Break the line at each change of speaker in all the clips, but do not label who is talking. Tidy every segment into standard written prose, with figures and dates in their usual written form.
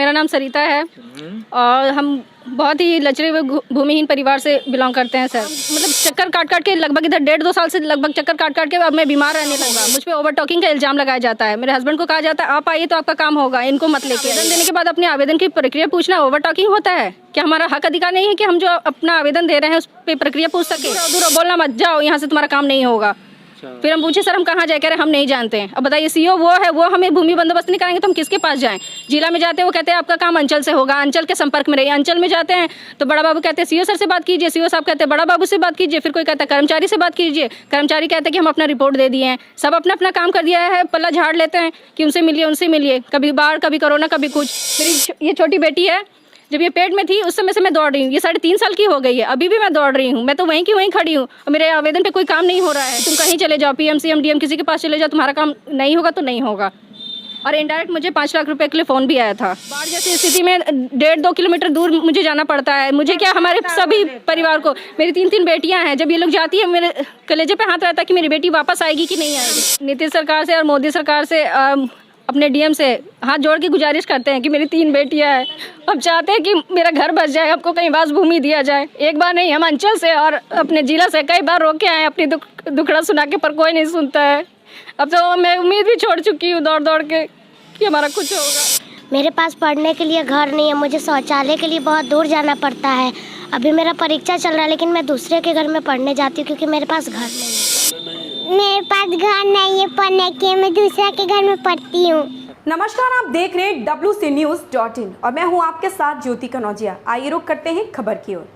मेरा नाम सरिता है और हम बहुत ही लचरे हुए भूमिहीन परिवार से बिलोंग करते हैं सर। मतलब चक्कर काट काट के लगभग इधर 1.5-2 साल से लगभग चक्कर काट काट के अब मैं बीमार रहने लगा। मुझ पे ओवर टॉकिंग का इल्जाम लगाया जाता है। मेरे हस्बैंड को कहा जाता है आप आइए तो आपका काम होगा, इनको मत लेके। आवेदन देने के बाद अपने आवेदन की प्रक्रिया पूछना ओवर टॉकिंग होता है क्या? हमारा हक अधिकार नहीं है कि हम जो अपना आवेदन दे रहे हैं उस पर प्रक्रिया पूछ सके? दूर बोलना मत जाओ, यहाँ से तुम्हारा काम नहीं होगा। फिर हम पूछे सर हम कहाँ जाए, कह रहे हम नहीं जानते हैं। अब बताइए सीओ वो है, वो हमें भूमि बंदोबस्त नहीं कराएंगे तो हम किसके पास जाएं? जिला में जाते हैं वो कहते हैं आपका काम अंचल से होगा, अंचल के संपर्क में रहिए। अंचल में जाते हैं तो बड़ा बाबू कहते हैं सीओ सर से बात कीजिए, सीओ साहब कहते हैं बड़ा बाबू से बात कीजिए। फिर कोई कहता है कर्मचारी से बात कीजिए, कर्मचारी कहते हैं कि हम अपना रिपोर्ट दे दिए हैं। सब अपना अपना काम कर दिया है, पल्ला झाड़ लेते हैं कि उनसे मिलिए उनसे मिलिए। कभी बाढ़, कभी कोरोना, कभी कुछ। मेरी ये छोटी बेटी है, जब ये पेट में थी उस समय से मैं दौड़ रही हूँ। ये 3.5 साल की हो गई है, अभी भी मैं दौड़ रही हूँ। मैं तो वहीं की वहीं खड़ी हूँ और मेरे आवेदन पे कोई काम नहीं हो रहा है। तुम कहीं चले जाओ, पीएमसी एमडीएम किसी के पास चले जाओ, तुम्हारा काम नहीं होगा तो नहीं होगा। और इनडायरेक्ट मुझे 5 लाख रुपए के लिए फ़ोन भी आया था। बाढ़ जैसी स्थिति में 1.5-2 किलोमीटर दूर मुझे जाना पड़ता है। मुझे क्या, हमारे सभी परिवार को, मेरी 3 बेटियां हैं। जब ये लोग जाती है मेरे कलेजे पे हाथ रहता है कि मेरी बेटी वापस आएगी कि नहीं आएगी। नीतीश सरकार से और मोदी सरकार से अपने डीएम से हाथ जोड़ के गुजारिश करते हैं कि मेरी 3 बेटियां हैं। हम चाहते हैं कि मेरा घर बच जाए, आपको कहीं वास भूमि दिया जाए। एक बार नहीं, हम अंचल से और अपने जिला से कई बार रोके आए अपनी दुखड़ा सुना के, पर कोई नहीं सुनता है। अब तो मैं उम्मीद भी छोड़ चुकी हूँ दौड़ दौड़ के कि हमारा कुछ होगा।
मेरे पास पढ़ने के लिए घर नहीं है, मुझे शौचालय के लिए बहुत दूर जाना पड़ता है। अभी मेरा परीक्षा चल रहा है लेकिन मैं दूसरे के घर में पढ़ने जाती हूँ क्योंकि मेरे पास घर नहीं है। मेरे पास घर नहीं है पढ़ने के, मैं दूसरे के घर में पढ़ती हूँ।
नमस्कार, आप देख रहे हैं WCNews.in और मैं हूँ आपके साथ ज्योति कनौजिया। आइए रुक करते हैं खबर की ओर।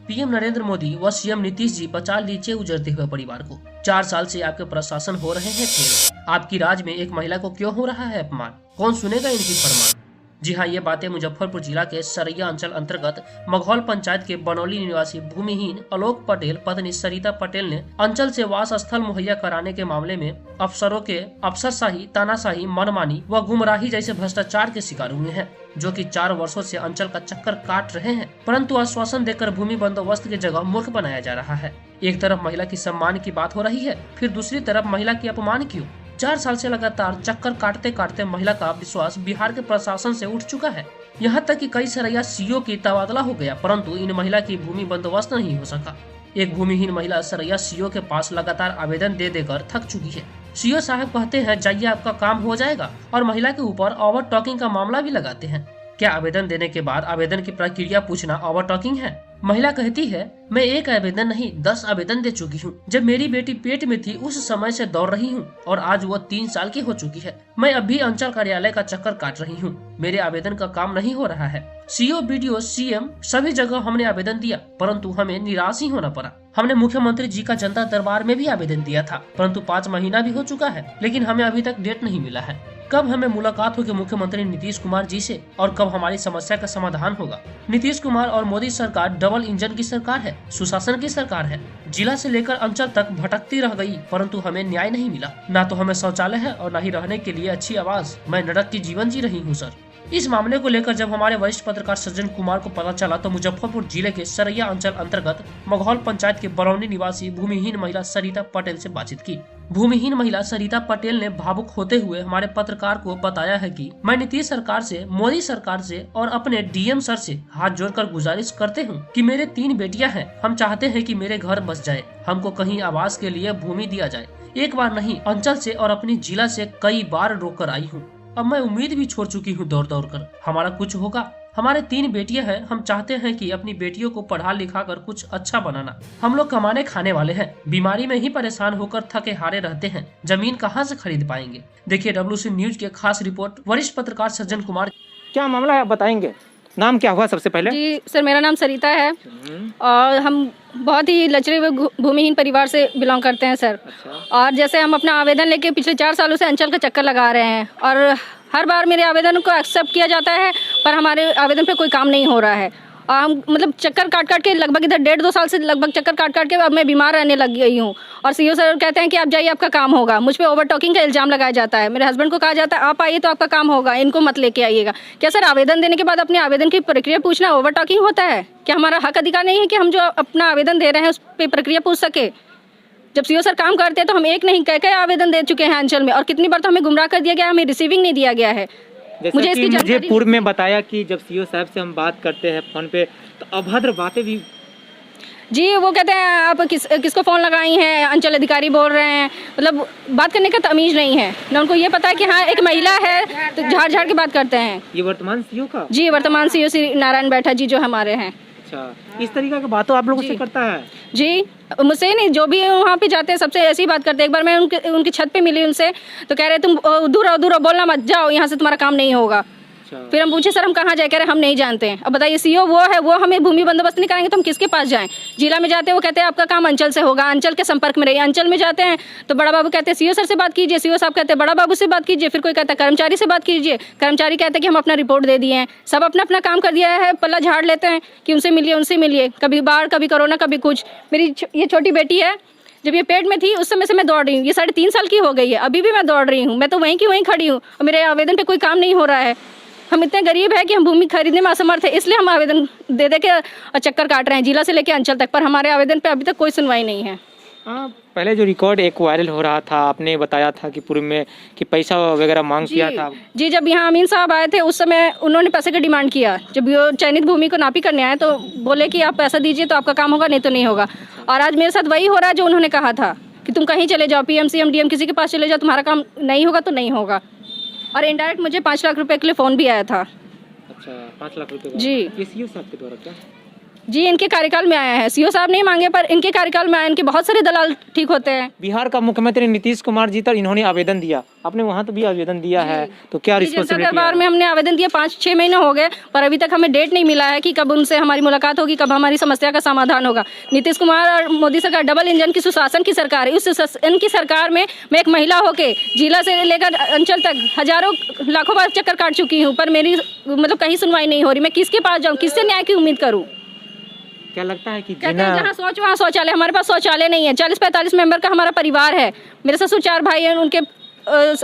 पीएम नरेंद्र मोदी व सीएम नीतीश जी बचा लीजिए उजड़ते हुए परिवार को। 4 साल से आपके प्रशासन हो रहे हैं फेल। आपकी राज में एक महिला को क्यों हो रहा है अपमान? कौन सुनेगा इनकी फरमान? जी हाँ, ये बातें मुजफ्फरपुर जिला के सरैया अंचल अंतर्गत मघौल पंचायत के बनौली निवासी भूमिहीन आलोक पटेल पत्नी सरिता पटेल ने अंचल से वास स्थल मुहैया कराने के मामले में अफसरों के अफसरशाही, तानाशाही, मनमानी व गुमराही जैसे भ्रष्टाचार के शिकार हुए हैं, जो कि 4 वर्षों से अंचल का चक्कर काट रहे हैं, परंतु आश्वासन देकर भूमि बंदोबस्त की जगह मूर्ख बनाया जा रहा है। एक तरफ महिला की सम्मान की बात हो रही है, फिर दूसरी तरफ महिला की अपमान क्यों? 4 साल से लगातार चक्कर काटते काटते महिला का विश्वास बिहार के प्रशासन से उठ चुका है। यहाँ तक कि कई सरैया सीओ की तबादला हो गया, परंतु इन महिला की भूमि बंदोबस्त नहीं हो सका। एक भूमिहीन महिला सरैया सीओ के पास लगातार आवेदन दे देकर थक चुकी है। सीओ साहब कहते हैं जाइए आपका काम हो जाएगा, और महिला के ऊपर ओवर टॉकिंग का मामला भी लगाते हैं। क्या आवेदन देने के बाद आवेदन की प्रक्रिया पूछना ओवर टॉकिंग है? महिला कहती है मैं 1 आवेदन नहीं 10 आवेदन दे चुकी हूँ। जब मेरी बेटी पेट में थी उस समय से दौड़ रही हूँ और आज वो 3 साल की हो चुकी है। मैं अभी अंचल कार्यालय का चक्कर काट रही हूँ, मेरे आवेदन का काम नहीं हो रहा है। सीओ, बीडीओ, सीएम सभी जगह हमने आवेदन दिया, परंतु हमें निराश ही होना पड़ा। हमने मुख्यमंत्री जी का जनता दरबार में भी आवेदन दिया था, परंतु 5 महीना भी हो चुका है, लेकिन हमें अभी तक डेट नहीं मिला है। कब हमें मुलाकात होगी मुख्यमंत्री नीतीश कुमार जी से और कब हमारी समस्या का समाधान होगा? नीतीश कुमार और मोदी सरकार डबल इंजन की सरकार है, सुशासन की सरकार है। जिला से लेकर अंचल तक भटकती रह गई, परंतु हमें न्याय नहीं मिला। ना तो हमें शौचालय है और न ही रहने के लिए अच्छी आवास। मैं नरक की जीवन जी रही हूँ सर। इस मामले को लेकर जब हमारे वरिष्ठ पत्रकार सज्जन कुमार को पता चला तो मुजफ्फरपुर जिले के सरैया अंचल अंतर्गत मघौल पंचायत के बरौनी निवासी भूमिहीन महिला सरिता पटेल से बातचीत की। भूमिहीन महिला सरिता पटेल ने भावुक होते हुए हमारे पत्रकार को बताया है कि मैं नीतीश सरकार से, मोदी सरकार से और अपने डीएम सर से हाथ जोड़कर गुजारिश करते हूँ कि मेरे 3 बेटियां हैं। हम चाहते हैं कि मेरे घर बस जाए, हमको कहीं आवास के लिए भूमि दिया जाए। एक बार नहीं, अंचल से और अपनी जिला से कई बार रोक कर आई हूँ। अब मैं उम्मीद भी छोड़ चुकी हूँ दौड़ दौड़ कर। हमारा कुछ होगा। हमारे 3 बेटियां हैं, हम चाहते हैं कि अपनी बेटियों को पढ़ा लिखा कर कुछ अच्छा बनाना। हम लोग कमाने खाने वाले हैं, बीमारी में ही परेशान होकर थके हारे रहते हैं, जमीन कहाँ से खरीद पाएंगे? देखिए WC न्यूज के खास रिपोर्ट वरिष्ठ पत्रकार सज्जन कुमार।
क्या मामला है बताएंगे? नाम क्या हुआ सबसे पहले?
जी सर, मेरा नाम सरिता है और हम बहुत ही लचरे हुए भूमिहीन परिवार से बिलोंग करते हैं सर। और जैसे हम अपना आवेदन लेके पिछले 4 सालों से अंचल का चक्कर लगा रहे हैं और हर बार मेरे आवेदन को एक्सेप्ट किया जाता है, पर हमारे आवेदन पे कोई काम नहीं हो रहा है। और हम मतलब चक्कर काट काट के लगभग इधर 1.5-2 साल से लगभग चक्कर काट काट के अब मैं बीमार रहने लग गई हूँ। और सीओ सर कहते हैं कि आप जाइए आपका काम होगा। मुझ पे ओवर टॉकिंग का इल्जाम लगाया जाता है। मेरे हस्बैंड को कहा जाता है आप आइए तो आपका काम होगा, इनको मत लेके आइएगा। क्या सर आवेदन देने के बाद अपने आवेदन की प्रक्रिया पूछना ओवर टॉकिंग होता है क्या? हमारा हक अधिकार नहीं है कि हम जो अपना आवेदन दे रहे हैं उस पर प्रक्रिया पूछ सके? जब सीओ सर काम करते हैं तो हम एक नहीं कई आवेदन दे चुके हैं अंचल में, और कितनी बार तो हमें गुमराह कर दिया गया, हमें रिसीविंग नहीं दिया गया है।
जैसा
मुझे
कि
इसकी
मुझे
जानकारी
पूर्व में बताया कि जब सीओ साहब से हम बात करते हैं फोन पे तो अभद्र बातें भी।
जी, वो कहते हैं आप किसको फ़ोन लगाई हैं, अंचल अधिकारी बोल रहे हैं, मतलब बात करने का तमीज़ नहीं है ना। उनको ये पता है कि हाँ एक महिला है तो झाड़ झाड़ के बात करते हैं।
ये वर्तमान सीओ का?
जी, वर्तमान सीओ श्री नारायण बैठा जी जो हमारे हैं।
अच्छा, इस तरीके की बातों आप लोगों से करता है?
जी, मुझसे नहीं, जो भी वहाँ पे जाते हैं सबसे ऐसी बात करते हैं। एक बार मैं उनकी छत पे मिली उनसे, तो कह रहे तुम दूर रहो बोलना मत, जाओ यहाँ से, तुम्हारा काम नहीं होगा। फिर हम पूछे सर हम कहाँ जाए, कह रहे हम नहीं जानते हैं। अब बताइए सीओ वो है, वो हमें भूमि बंदोबस्त नहीं कराएंगे तो हम किसके पास जाएं? जिला में जाते हैं वो कहते हैं आपका काम अंचल से होगा, अंचल के संपर्क में रहिए। अंचल में जाते हैं तो बड़ा बाबू कहते हैं सीओ सर से बात कीजिए, सीओ साहब कहते हैं बड़ा बाबू से बात कीजिए, फिर कोई कहता है कर्मचारी से बात कीजिए, कर्मचारी कहते हैं कि हम अपना रिपोर्ट दे दिए हैं। सब अपना अपना काम कर दिया है, पल्ला झाड़ लेते हैं कि उनसे मिलिए उनसे मिलिए, कभी बाढ़ कभी कोरोना कभी कुछ। मेरी ये छोटी बेटी है, जब ये पेट में थी उस समय से मैं दौड़ रही हूँ, ये 3.5 साल की हो गई है, अभी भी मैं दौड़ रही हूँ। मैं तो वहीं की वहीं खड़ी हूँ और मेरे आवेदन पे कोई काम नहीं हो रहा है। हम इतने गरीब है कि हम भूमि खरीदने में असमर्थ है, इसलिए हम आवेदन दे के चक्कर काट रहे हैं जिला से लेकर अंचल तक, पर हमारे आवेदन पे अभी तक कोई सुनवाई नहीं है।
पहले जो रिकॉर्ड एक वायरल हो रहा था, आपने बताया था कि पूर्व में कि पैसा वगैरह मांग किया था।
जी, जब यहाँ अमीन साहब आए थे उस समय उन्होंने पैसे का डिमांड किया। जब वो चयनित भूमि को नापी करने आए तो बोले कि आप पैसा दीजिए तो आपका काम होगा, नहीं तो नहीं होगा। और आज मेरे साथ वही हो रहा है जो उन्होंने कहा था कि तुम कहीं चले जाओ, PMC MDM किसी के पास चले जाओ, तुम्हारा काम नहीं होगा तो नहीं होगा। और इनडायरेक्ट मुझे 5 लाख रुपए के लिए फ़ोन भी आया था।
अच्छा, 5 लाख रुपए?
जी,
ये सीओ साहब के द्वारा क्या?
जी, इनके कार्यकाल में आया है। सीओ साहब नहीं मांगे पर इनके कार्यकाल में आए। इनके बहुत सारे दलाल ठीक होते हैं।
बिहार का मुख्यमंत्री नीतीश कुमार जी तक इन्होंने आवेदन दिया, आपने वहाँ तो भी आवेदन दिया है, तो क्या रिस्पॉन्सिबिलिटी?
दरबार में हमने आवेदन दिया 5-6 महीने हो गए, पर अभी तक हमें डेट नहीं मिला है कि कब उनसे हमारी मुलाकात होगी, कब हमारी समस्या का समाधान होगा। नीतीश कुमार और मोदी सरकार डबल इंजन की सुशासन की सरकार है। उस सुशासन की सरकार में मैं एक महिला होके जिला से लेकर अंचल तक हजारों लाखों बार चक्कर काट चुकी हूँ, पर मेरी मतलब कहीं सुनवाई नहीं हो रही। मैं किसके पास जाऊँ, किससे न्याय की उम्मीद करूँ?
क्या लगता है कि
कहते हैं जहाँ सोच वहाँ शौचालय, हमारे पास शौचालय नहीं है। 40-45 मेंबर का हमारा परिवार है। मेरे ससुर 4 भाई हैं, उनके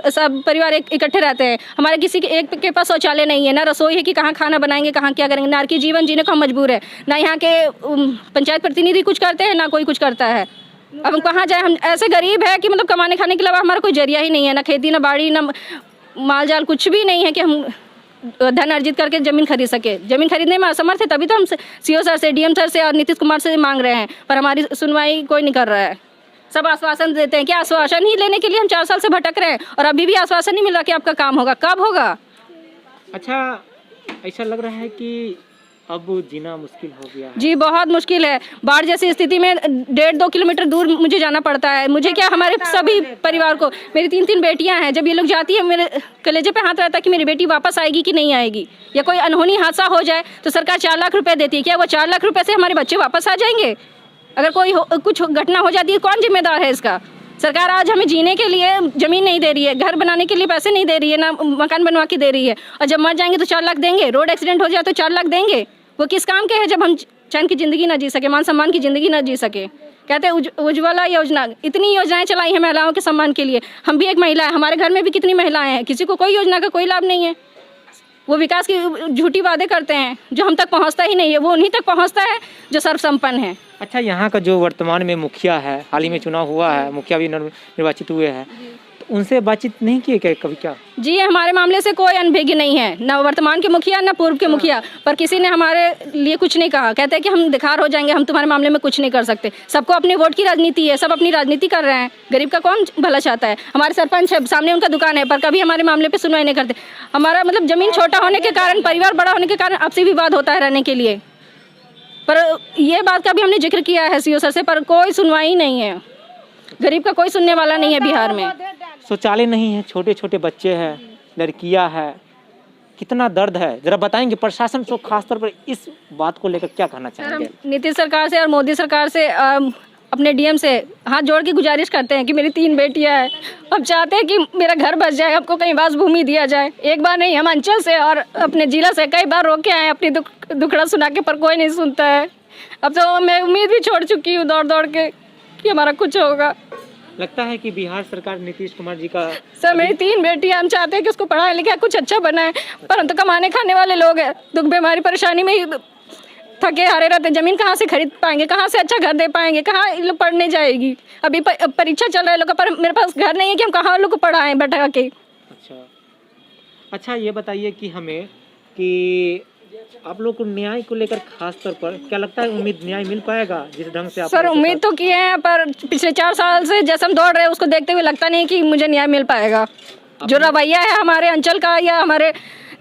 सब परिवार इकट्ठे रहते हैं। हमारे किसी के एक के पास शौचालय नहीं है, ना रसोई है कि कहाँ खाना बनाएंगे, कहाँ क्या करेंगे। नारकी जीवन जीने को हम मजबूर है। ना यहाँ के पंचायत प्रतिनिधि कुछ करते हैं, ना कोई कुछ करता है। अब हम कहाँ जाए? हम ऐसे गरीब है कि मतलब कमाने खाने के अलावा हमारा कोई जरिया ही नहीं है, ना खेती, ना बाड़ी, ना माल जाल, कुछ भी नहीं है कि हम धन अर्जित करके ज़मीन खरीद सके। ज़मीन खरीदने में असमर्थ है, तभी तो हम सीओ सर से, DM सर से और नीतीश कुमार से मांग रहे हैं, पर हमारी सुनवाई कोई नहीं कर रहा है। सब आश्वासन देते हैं कि आश्वासन ही लेने के लिए हम 4 साल से भटक रहे हैं और अभी भी आश्वासन नहीं मिल रहा कि आपका काम होगा। कब होगा?
अच्छा, ऐसा लग रहा है कि अब जीना मुश्किल हो गया है।
जी, बहुत मुश्किल है। बाढ़ जैसी स्थिति में 1.5-2 किलोमीटर दूर मुझे जाना पड़ता है। मुझे क्या, हमारे सभी परिवार को, मेरी 3 बेटियां हैं। जब ये लोग जाती है मेरे कलेजे पे हाथ रहता है कि मेरी बेटी वापस आएगी कि नहीं आएगी, या कोई अनहोनी हादसा हो जाए तो सरकार 4 लाख रुपए देती है। क्या वो 4 लाख रुपए से हमारे बच्चे वापस आ जाएंगे? अगर कोई कुछ घटना हो जाती है कौन जिम्मेदार है इसका? सरकार आज हमें जीने के लिए ज़मीन नहीं दे रही है, घर बनाने के लिए पैसे नहीं दे रही है, ना मकान बनवा के दे रही है, और जब मर जाएंगे तो 4 लाख देंगे। रोड एक्सीडेंट हो जाए तो 4 लाख देंगे। वो किस काम के हैं जब हम चैन की ज़िंदगी ना जी सके, मान सम्मान की ज़िंदगी ना जी सके? कहते हैं उज्ज्वला योजना, इतनी योजनाएं चलाई हैं महिलाओं के सम्मान के लिए। हम भी एक महिला है, हमारे घर में भी कितनी महिलाएं हैं, किसी को कोई योजना का कोई लाभ नहीं है। वो विकास की झूठी वादे करते हैं जो हम तक पहुंचता ही नहीं है। वो उन्हीं तक पहुंचता है जो सर्वसंपन्न है।
अच्छा, यहाँ का जो वर्तमान में मुखिया है, हाल ही में चुनाव हुआ है, मुखिया भी निर्वाचित हुए हैं, तो उनसे बातचीत नहीं की क्या कभी? क्या
जी, हमारे मामले से कोई अनभिज्ञ नहीं है, ना वर्तमान के मुखिया ना पूर्व के मुखिया, पर किसी ने हमारे लिए कुछ नहीं कहा। कहते हैं कि हम दिखार हो जाएंगे, हम तुम्हारे मामले में कुछ नहीं कर सकते। सबको अपने वोट की राजनीति है, सब अपनी राजनीति कर रहे हैं। गरीब का कौन भला चाहता है? हमारे सरपंच है, सामने उनका दुकान है, पर कभी हमारे मामले पे सुनवाई नहीं करते। हमारा मतलब ज़मीन छोटा होने के कारण, परिवार बड़ा होने के कारण आपसी विवाद होता है रहने के लिए। पर ये बात का भी हमने जिक्र किया है सीओ सर से, पर कोई सुनवाई नहीं है। गरीब का कोई सुनने वाला नहीं है बिहार में।
शौचालय नहीं है, छोटे छोटे बच्चे हैं, लड़कियां हैं, कितना दर्द है, जरा बताएंगे प्रशासन को खासतौर पर इस बात को लेकर क्या कहना चाहेंगे?
नीतीश सरकार से और मोदी सरकार से अपने DM से हाथ जोड़ के गुजारिश करते हैं कि मेरी 3 बेटियां हैं, हम चाहते हैं कि मेरा घर बच जाए, आपको कहीं वास भूमि दिया जाए। एक बार नहीं, हम अंचल से और अपने जिला से कई बार रोक के आए अपनी दुखड़ा सुना के, पर कोई नहीं सुनता है। अब तो मैं उम्मीद भी छोड़ चुकी हूँ दौड़ दौड़ के कि हमारा कुछ होगा।
लगता है कि बिहार सरकार नीतीश कुमार जी का,
सर मेरी 3 बेटियां, हम चाहते हैं कि उसको पढ़ाए लिखे कुछ अच्छा बनाए, पर हम तो कमाने खाने वाले लोग हैं, दुख बीमारी परेशानी में ही थके हारे रहते। ज़मीन कहाँ से खरीद पाएंगे, कहाँ से अच्छा घर दे पाएंगे, कहाँ इन लोग पढ़ने जाएगी? अभी परीक्षा चल रहा है लोग का, पर मेरे पास घर नहीं है कि हम कहाँ लोग को पढ़ाएं बैठा के।
अच्छा, अच्छा ये बताइए कि हमें कि आप लोग को न्याय को लेकर खास तौर पर क्या लगता है, उम्मीद न्याय मिल पाएगा जिस ढंग से आप
सर उम्मीद तो किए हैं, पर पिछले 4 साल से जैसे हम दौड़ रहे हैं उसको देखते हुए लगता नहीं कि मुझे न्याय मिल पाएगा। जो रवैया है हमारे अंचल का या हमारे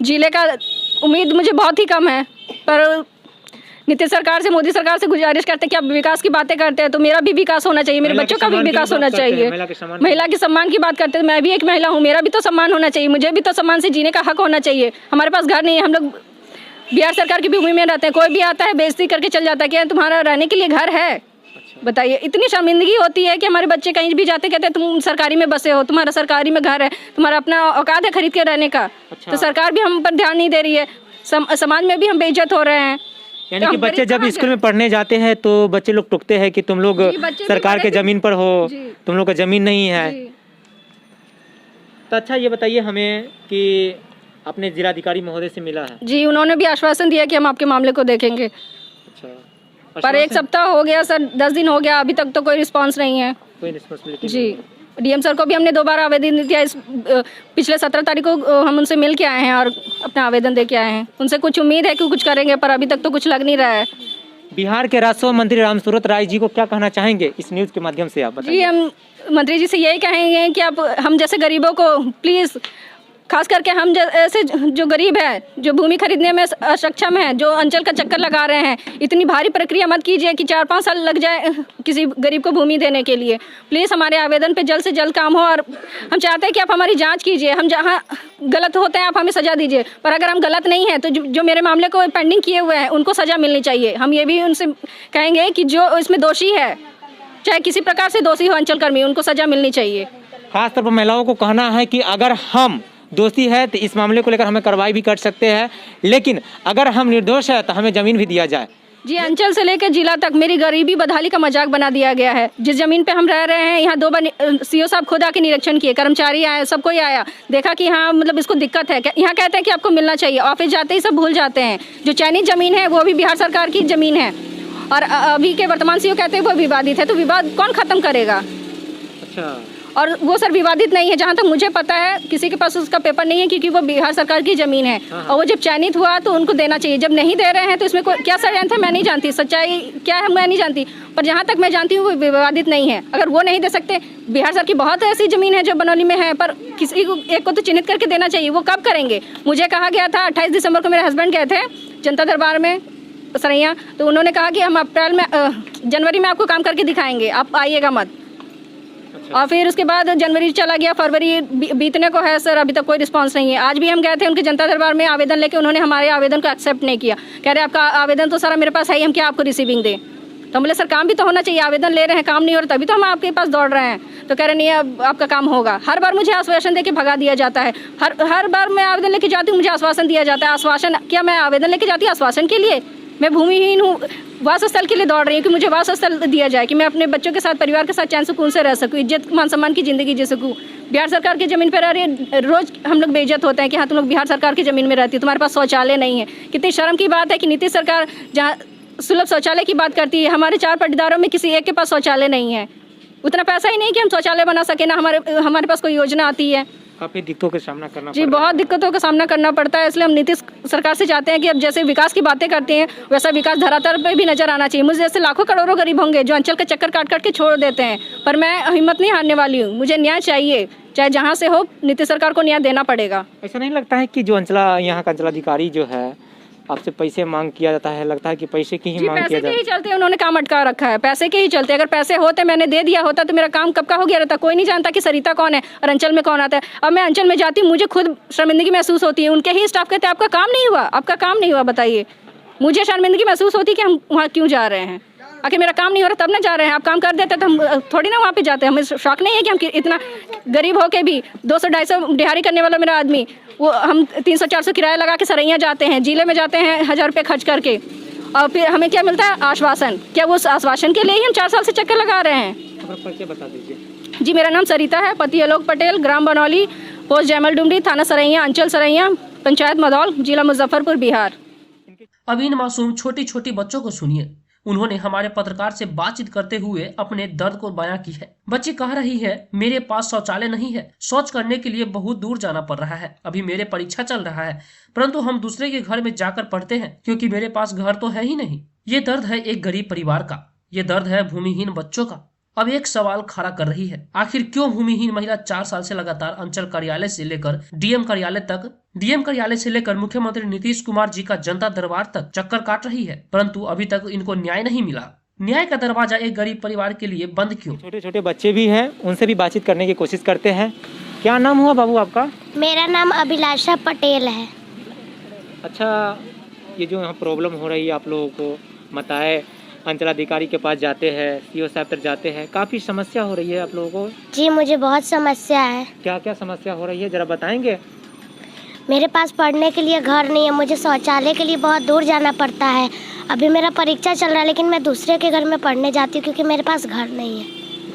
जिले का, उम्मीद मुझे बहुत ही कम है। पर नीतीश सरकार से, मोदी सरकार से गुजारिश करते हैं कि आप विकास की बातें करते हैं तो मेरा भी विकास होना चाहिए, मेरे बच्चों का भी विकास होना चाहिए। महिला के सम्मान की बात करते हैं, मैं भी एक महिला हूँ, मेरा भी तो सम्मान होना चाहिए, मुझे भी तो सम्मान से जीने का हक होना चाहिए। हमारे पास घर नहीं है, हम लोग बिहार सरकार की भूमि में रहते हैं, कोई भी आता है बेइज्जती करके चल जाता है। क्या तुम्हारा रहने के लिए घर है? बताइए। इतनी शर्मिंदगी होती है कि हमारे बच्चे कहीं भी जाते कहते हैं तुम सरकारी में बसे हो, तुम्हारा सरकारी में घर है, तुम्हारा अपना औकात है खरीद के रहने का। तो सरकार भी हम पर ध्यान नहीं दे रही है, समाज में भी हम बेइज्जत हो रहे हैं।
यानी कि बच्चे जब स्कूल में पढ़ने जाते हैं तो बच्चे लोग टोकते हैं कि तुम लोग सरकार के जमीन पर हो, तुम लोग का जमीन नहीं है। तो अच्छा ये बताइए हमें कि अपने जिलाधिकारी महोदय से मिला है? जी,
उन्होंने भी आश्वासन दिया कि हम आपके मामले को देखेंगे।
अच्छा,
पर 1 सप्ताह हो गया सर, 10 दिन हो गया, अभी तक तो कोई रिस्पांस नहीं है।
कोई रिस्पांसिबिलिटी
जी। डीएम सर को भी हमने 2 बार आवेदन दिया, इस पिछले 17 तारीख को हम उनसे मिल के आए हैं और अपना आवेदन दे के आए हैं। उनसे कुछ उम्मीद है कि कुछ करेंगे, पर अभी तक तो कुछ लग नहीं रहा है।
बिहार के राजस्व मंत्री रामसूरत राय जी को क्या कहना चाहेंगे इस न्यूज़ के माध्यम से, आप बताइए।
जी, हम मंत्री जी से यही कहेंगे कि आप हम जैसे गरीबों को प्लीज़, खास करके हम जैसे जो गरीब है, जो भूमि खरीदने में अक्षम है, जो अंचल का चक्कर लगा रहे हैं, इतनी भारी प्रक्रिया मत कीजिए कि 4-5 साल लग जाए किसी गरीब को भूमि देने के लिए। प्लीज़ हमारे आवेदन पे जल्द से जल्द काम हो, और हम चाहते हैं कि आप हमारी जांच कीजिए। हम जहां गलत होते हैं आप हमें सज़ा दीजिए, पर अगर हम गलत नहीं हैं तो जो मेरे मामले को पेंडिंग किए हुए हैं उनको सज़ा मिलनी चाहिए। हम ये भी उनसे कहेंगे कि जो इसमें दोषी है, चाहे किसी प्रकार से दोषी हो अंचल कर्मी, उनको सज़ा मिलनी चाहिए।
खासतौर पर महिलाओं को कहना है कि अगर हम दोषी है तो इस मामले को लेकर हमें कार्रवाई भी कर सकते हैं, लेकिन अगर हम निर्दोष है तो हमें ज़मीन भी दिया जाए।
जी, अंचल से लेकर जिला तक मेरी गरीबी बदहाली का मजाक बना दिया गया है। जिस जमीन पे हम रह रहे हैं, यहाँ 2 बार सीओ साहब खुद आके निरीक्षण किए, कर्मचारी आए, सब कोई आया, देखा कि हाँ मतलब इसको दिक्कत है। यहाँ कहते हैं कि आपको मिलना चाहिए, ऑफिस जाते ही सब भूल जाते हैं। जो चयनित ज़मीन है वो भी बिहार सरकार की ज़मीन है, और अभी के वर्तमान सीओ कहते हैं वो विवादित है, तो विवाद कौन ख़त्म करेगा?
अच्छा।
और वो सर विवादित नहीं है, जहाँ तक मुझे पता है किसी के पास उसका पेपर नहीं है, क्योंकि वो बिहार सरकार की ज़मीन है। और वो जब चयनित हुआ तो उनको देना चाहिए, जब नहीं दे रहे हैं तो इसमें क्या षड्यंत्र है मैं नहीं जानती, सच्चाई क्या है मैं नहीं जानती, पर जहाँ तक मैं जानती हूँ वो विवादित नहीं है। अगर वो नहीं दे सकते, बिहार सरकार की बहुत ऐसी ज़मीन है जो बनौली में है, पर किसी को एक को तो चिन्हित करके देना चाहिए। वो कब करेंगे? मुझे कहा गया था 28 दिसंबर को मेरे हस्बैंड गए थे जनता दरबार में सरैया, तो उन्होंने कहा कि हम जनवरी में आपको काम करके दिखाएंगे, आप आइएगा मत। और फिर उसके बाद जनवरी चला गया, फरवरी बीतने को है सर, अभी तक कोई रिस्पांस नहीं है। आज भी हम गए थे उनके जनता दरबार में आवेदन लेके, उन्होंने हमारे आवेदन को एक्सेप्ट नहीं किया। कह रहे आपका आवेदन तो सारा मेरे पास है ही, हम क्या आपको रिसीविंग दें? तो बोले सर काम भी तो होना चाहिए, आवेदन ले रहे हैं, काम नहीं हो रहा तभी तो हम आपके पास दौड़ रहे हैं। तो कह रहे नहीं अब आपका काम होगा। हर बार मुझे आश्वासन दे के भगा दिया जाता है। हर बार मैं आवेदन लेके जाती हूँ, मुझे आश्वासन दिया जाता है। आश्वासन क्या, मैं आवेदन लेके जाती हूँ आश्वासन के लिए? मैं भूमिहीन हूँ, वास स्थल के लिए दौड़ रही हूँ कि मुझे वास स्थल दिया जाए, कि मैं अपने बच्चों के साथ, परिवार के साथ चैन सुकून से रह सकूँ, इज्जत मान सम्मान की ज़िंदगी जी सकूँ। बिहार सरकार की ज़मीन पर रह रही है, रोज़ हम लोग बेइज्जत होते हैं कि हाँ तुम लोग बिहार सरकार की ज़मीन में रहती हो, तुम्हारे पास शौचालय नहीं है। कितनी शर्म की बात है कि नीतीश सरकार जहाँ सुलभ शौचालय की बात करती है, हमारे 4 पट्टीदारों में किसी एक के पास शौचालय नहीं है। उतना पैसा ही नहीं कि हम शौचालय बना सके, ना हमारे पास कोई योजना आती है।
काफ़ी दिक्कतों का सामना करना
जी, बहुत दिक्कतों का सामना करना पड़ता है। इसलिए हम नीतीश सरकार से चाहते हैं कि अब जैसे विकास की बातें करते हैं वैसा विकास धरातल पे भी नजर आना चाहिए। मुझे जैसे लाखों करोड़ों गरीब होंगे जो अंचल का चक्कर काट काट के छोड़ देते हैं, पर मैं हिम्मत नहीं हारने वाली हूँ। मुझे न्याय चाहिए, चाहे जहाँ से हो, नीतीश सरकार को न्याय देना पड़ेगा।
ऐसा नहीं लगता है कि जो यहाँ का अंचलाधिकारी जो है आपसे पैसे मांग किया जाता है, लगता है कि पैसे की ही मांग किया जाता है?
पैसे के ही चलते उन्होंने काम अटका रखा है, पैसे के ही चलते। अगर पैसे होते, मैंने दे दिया होता तो मेरा काम कब का हो गया रहता। कोई नहीं जानता कि सरिता कौन है और अंचल में कौन आता है। अब मैं अंचल में जाती हूँ, मुझे खुद शर्मिंदगी महसूस होती है। उनके ही स्टाफ कहते हैं आपका काम नहीं हुआ, आपका काम नहीं हुआ। बताइए, मुझे शर्मिंदगी महसूस होती है कि हम वहाँ क्यों जा रहे हैं। आखिर मेरा काम नहीं हो रहा तब ना जा रहे हैं। आप काम कर देते तो हम थोड़ी ना वहाँ पे जाते हैं। हमें शौक नहीं है कि हम इतना गरीब होके भी 200-250 दिहाड़ी करने वाला मेरा आदमी, वो हम 300-400 किराया लगा के सरैया जाते हैं, जिले में जाते हैं 1000 रुपये खर्च करके, और फिर हमें क्या मिलता है? आश्वासन। क्या वो आश्वासन के लिए ही हम 4 साल से चक्कर लगा रहे हैं?
परिचय बता दीजिए।
जी, मेरा नाम सरिता है, पति आलोक पटेल, ग्राम बनौली, पोस्ट जयमल डुमरी, थाना सरैया, अंचल सरैया, पंचायत मदौल, जिला मुजफ्फरपुर, बिहार।
अब इन मासूम छोटी छोटी बच्चों को सुनिए, उन्होंने हमारे पत्रकार से बातचीत करते हुए अपने दर्द को बयां की है। बच्ची कह रही है, मेरे पास शौचालय नहीं है, शौच करने के लिए बहुत दूर जाना पड़ रहा है। अभी मेरे परीक्षा चल रहा है, परंतु हम दूसरे के घर में जाकर पढ़ते हैं क्योंकि मेरे पास घर तो है ही नहीं। ये दर्द है एक गरीब परिवार का, ये दर्द है भूमिहीन बच्चों का। अब एक सवाल खड़ा कर रही है, आखिर क्यों भूमिहीन महिला 4 साल से लगातार अंचल कार्यालय से लेकर डीएम कार्यालय से लेकर मुख्यमंत्री नीतीश कुमार जी का जनता दरबार तक चक्कर काट रही है, परंतु अभी तक इनको न्याय नहीं मिला। न्याय का दरवाजा एक गरीब परिवार के लिए बंद क्यों?
छोटे छोटे बच्चे भी हैं, उनसे भी बातचीत करने की कोशिश करते हैं। क्या नाम हुआ बाबू आपका?
मेरा नाम अभिलाषा पटेल है।
अच्छा, ये जो यहाँ प्रॉब्लम हो रही है आप लोगों को बताए, अंचलाधिकारी के पास जाते हैं, सीओ साहब तक जाते हैं, काफ़ी समस्या हो रही है आप लोगों को?
जी मुझे बहुत समस्या है।
क्या क्या समस्या हो रही है जरा बताएंगे?
मेरे पास पढ़ने के लिए घर नहीं है, मुझे शौचालय के लिए बहुत दूर जाना पड़ता है। अभी मेरा परीक्षा चल रहा है लेकिन मैं दूसरे के घर में पढ़ने जाती हूँ क्योंकि मेरे पास घर नहीं है।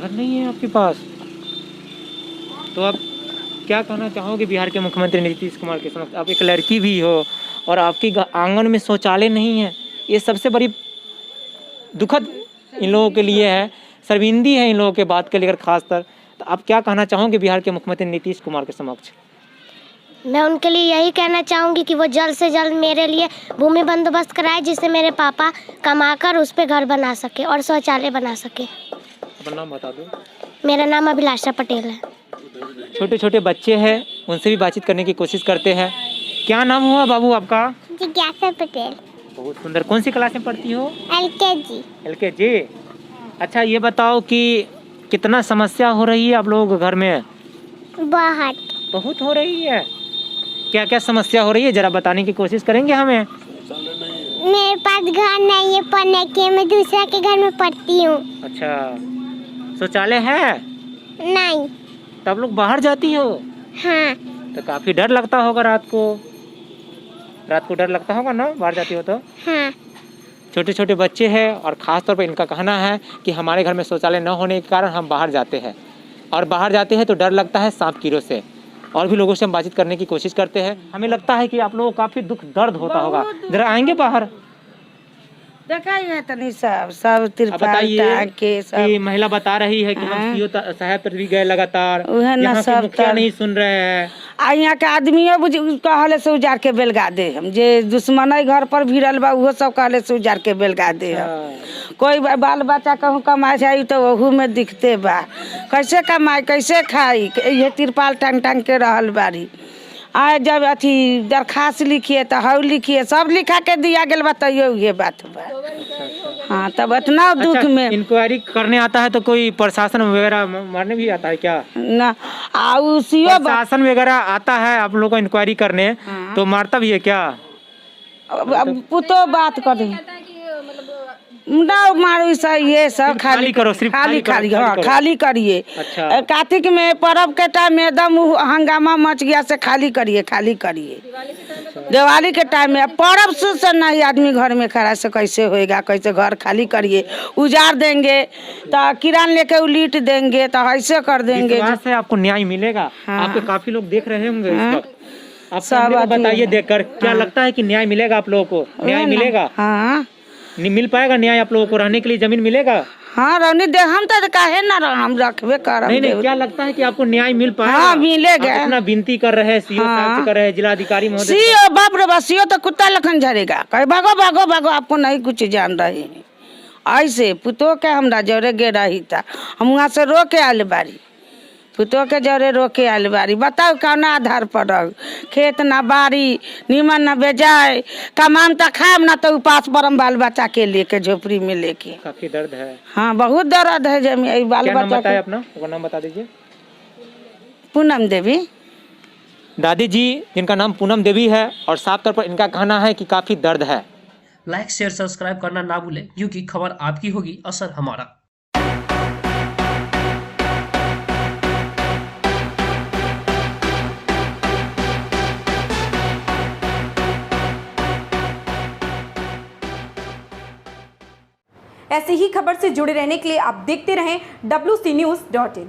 घर नहीं है आपके पास? तो आप क्या कहना चाहोगे बिहार के मुख्यमंत्री नीतीश कुमार के समक्ष? आप एक लड़की भी हो और आपकी आंगन में शौचालय नहीं है, ये सबसे बड़ी दुखद इन लोगों के लिए है, शर्मिंदी है इन लोगों के बात के लेकर खासकर। तो आप क्या कहना चाहोगे बिहार के मुख्यमंत्री नीतीश कुमार के समक्ष?
मैं उनके लिए यही कहना चाहूँगी कि वो जल्द से जल्द मेरे लिए भूमि बंदोबस्त कराए जिससे मेरे पापा कमाकर उस पर घर बना सके और शौचालय बना सके।
अपना नाम बता दो।
मेरा नाम अभिलाषा पटेल है।
छोटे छोटे बच्चे हैं, उनसे भी बातचीत करने की कोशिश करते हैं। क्या नाम हुआ बाबू आपका?
जिज्ञासा पटेल।
बहुत सुंदर। कौन सी क्लास में पढ़ती हो?
LKG।
LKG। अच्छा, ये बताओ कि कितना समस्या हो रही है आप लोगों के घर में? बहुत हो रही है। क्या क्या समस्या हो रही है जरा बताने की कोशिश करेंगे हमें?
मेरे पास घर नहीं है पढ़ने के, मैं दूसरा के घर में पढ़ती हूँ।
अच्छा, शौचालय है?
नहीं।
तब लोग बाहर जाती हो?
हाँ।
तो काफी डर लगता होगा रात को डर लगता होगा ना बाहर जाती हो तो?
हाँ।
छोटे छोटे बच्चे हैं और ख़ास तौर पर इनका कहना है कि हमारे घर में शौचालय न होने के कारण हम बाहर जाते हैं, और बाहर जाते हैं तो डर लगता है सांप कीड़ों से। और भी लोगों से हम बातचीत करने की कोशिश करते हैं। हमें लगता है कि आप लोगों को काफ़ी दुख दर्द होता होगा। जरा आएंगे बाहर?
देखा ही है तनी सब तिरपाल
बताइए
के सब।
कि महिला बता रही है कि हम सीओ साहब पर भी गए लगातार, यहाँ के मुखिया नहीं सुन रहे हैं।
आ यहाँ के आदमियों कहले से उजाड़ के बेलगा दे हम, जे दुश्मन घर पर भिड़ल बा उहो सब कहले से उजाड़ के बेलगा दे हम। कोई बाल बच्चा कहूँ कमाए जाई तो वहू में दिखते बा, कैसे कमाए कैसे खाई, ये तिरपाल टांग टांग के रहल बारी। आए जब अथी दरखास्त लिखिए तो हऊ लिखिए, सब लिखा के दिया गया बताइए ये बात बा। हाँ, तब इतना दुख में
इंक्वायरी करने आता है तो कोई प्रशासन वगैरह मारने भी आता है क्या?
ना,
प्रशासन वगैरह आता है आप लोगों को इंक्वायरी करने? हाँ। तो मारता भी है क्या?
पुतो बात कर ना मारो ये सब खाली करो, सिर्फ खाली करिए। अच्छा। कार्तिक में पर्व के टाइम में एकदम हंगामा मच गया से खाली करिए। दिवाली के टाइम में पर्व से नहीं आदमी घर में खड़ा से कैसे होएगा, कैसे घर खाली करिए। उजाड़ देंगे तो किरान लेके उलीट देंगे तो ऐसे कर देंगे।
से आपको न्याय मिलेगा? हाँ। आपके काफी लोग देख रहे होंगे इस वक्त। आप सब बताइए देखकर क्या लगता है कि न्याय मिलेगा आप लोगों को? न्याय मिलेगा?
हाँ,
मिल पाएगा न्याय आप लोगों को? रहने के लिए जमीन मिलेगा?
हाँ, रहने दे हम तो काहे ना हम रखबे कर।
नहीं, क्या लगता है कि आपको न्याय मिल पाएगा?
हाँ, मिलेगा।
इतना विनती कर रहे हैं सीओ साहब से, कर रहे हैं जिलाधिकारी महोदय।
सीओ बाप रे, सीओ तो कुत्ता लखन झरेगा, कहे भागो भागो भागो, आपको नहीं कुछ जान रहे। ऐसे पुतो के हमरा जोरे गे रही था, हम वहाँ से रो के आल बारी, पुतो के जोरे रो के आल बारी। बताओ कौन आधार पर रह, खेत ना बाड़ी नीमन ना बेजाए, कमाम तो खाम ना तो उपास परम बाल बच्चा के लेके झोपड़ी में लेके।
काफी दर्द है।
हाँ, बहुत दर्द है जमी बाल बच्चा।
अपना नाम बता दीजिए।
पूनम देवी।
दादी जी जिनका नाम पूनम देवी है और साफ तौर पर इनका कहना है कि काफी दर्द है।
लाइक शेयर सब्सक्राइब करना ना भूलें, क्योंकि खबर आपकी होगी, असर हमारा।
ऐसे ही खबर से जुड़े रहने के लिए आप देखते रहें WCNews.in।